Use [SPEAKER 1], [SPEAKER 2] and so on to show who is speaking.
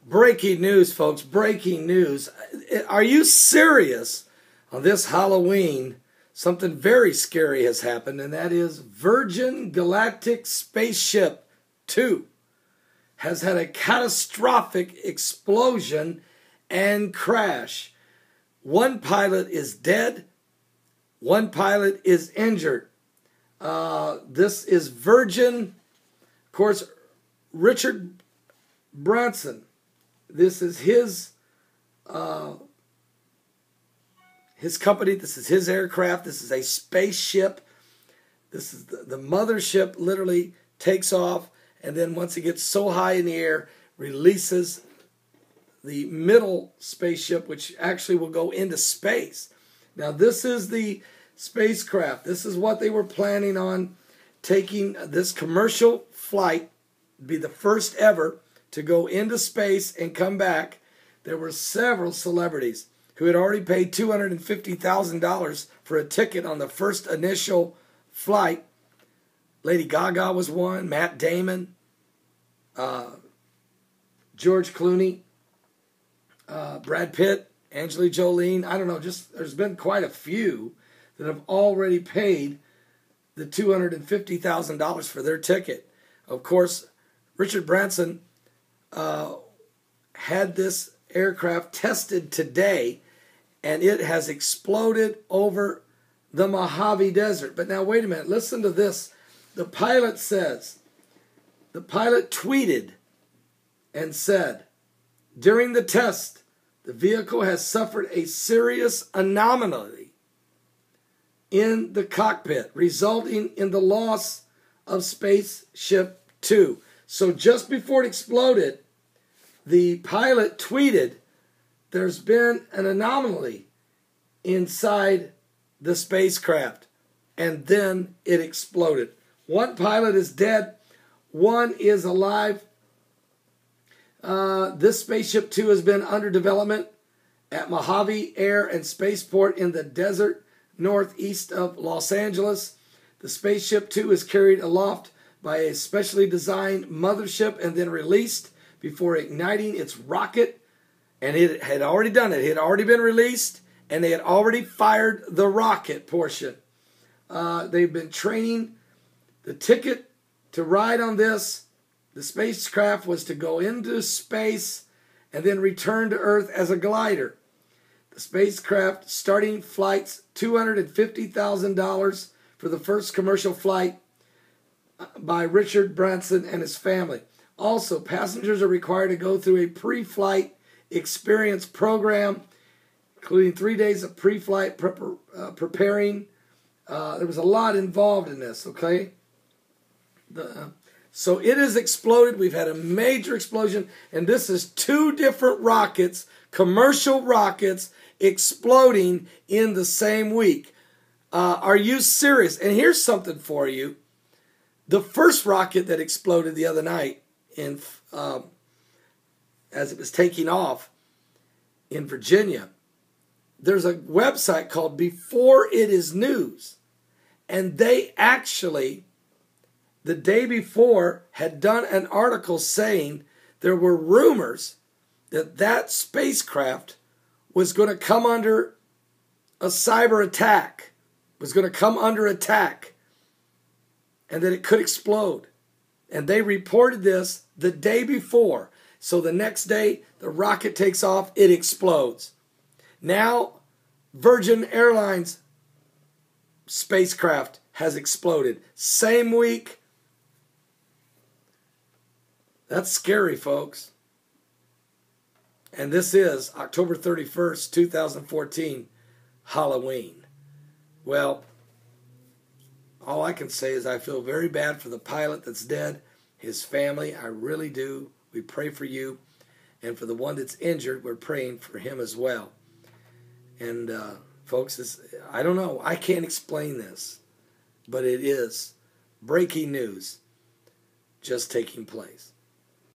[SPEAKER 1] Breaking news, folks. Breaking news. Are you serious? On this Halloween, something very scary has happened, and that is Virgin Galactic Spaceship 2 has had a catastrophic explosion and crash. One pilot is dead. One pilot is injured. This is Virgin, of course, Richard Branson. This is his company. This is his aircraft. This is a spaceship. This is the mothership literally takes off, and then once it gets so high in the air, releases the middle spaceship, which actually will go into space. Now, this is the spacecraft. This is what they were planning on taking this commercial flight, be the first ever to go into space and come back. There were several celebrities who had already paid $250,000 for a ticket on the first initial flight. Lady Gaga was one, Matt Damon, George Clooney, Brad Pitt, Angelina Jolie. I don't know, just there's been quite a few that have already paid the $250,000 for their ticket. Of course, Richard Branson had this aircraft tested today, and it has exploded over the Mojave Desert. But now, wait a minute. Listen to this. The pilot tweeted and said, during the test, the vehicle has suffered a serious anomaly in the cockpit, resulting in the loss of Spaceship 2. So just before it exploded, the pilot tweeted, there's been an anomaly inside the spacecraft. And then it exploded. One pilot is dead. One is alive. This Spaceship 2 has been under development at Mojave Air and Spaceport in the desert northeast of Los Angeles. The Spaceship 2 is carried aloft by a specially designed mothership and then released before igniting its rocket. And it had already done it. It had already been released, and they had already fired the rocket portion. They've been training. The ticket to ride on this, the spacecraft, was to go into space and then return to Earth as a glider. The spacecraft starting flights $250,000 for the first commercial flight by Richard Branson and his family. Also, passengers are required to go through a pre-flight experience program, including 3 days of pre-flight preparing. There was a lot involved in this, okay? So it has exploded. We've had a major explosion, and this is two different rockets, commercial rockets, exploding in the same week. Are you serious? And here's something for you. The first rocket that exploded the other night, as it was taking off in Virginia, there's a website called Before It Is News, and they actually, the day before, had done an article saying there were rumors that that spacecraft was going to come under a cyber attack, was going to come under attack, and that it could explode. And they reported this the day before. So the next day, the rocket takes off, it explodes. Now, Virgin Airlines spacecraft has exploded. Same week. That's scary, folks. And this is October 31st, 2014, Halloween. Well, all I can say is I feel very bad for the pilot that's dead, his family. I really do. We pray for you. And for the one that's injured, we're praying for him as well. And folks, I don't know. I can't explain this. But it is breaking news just taking place.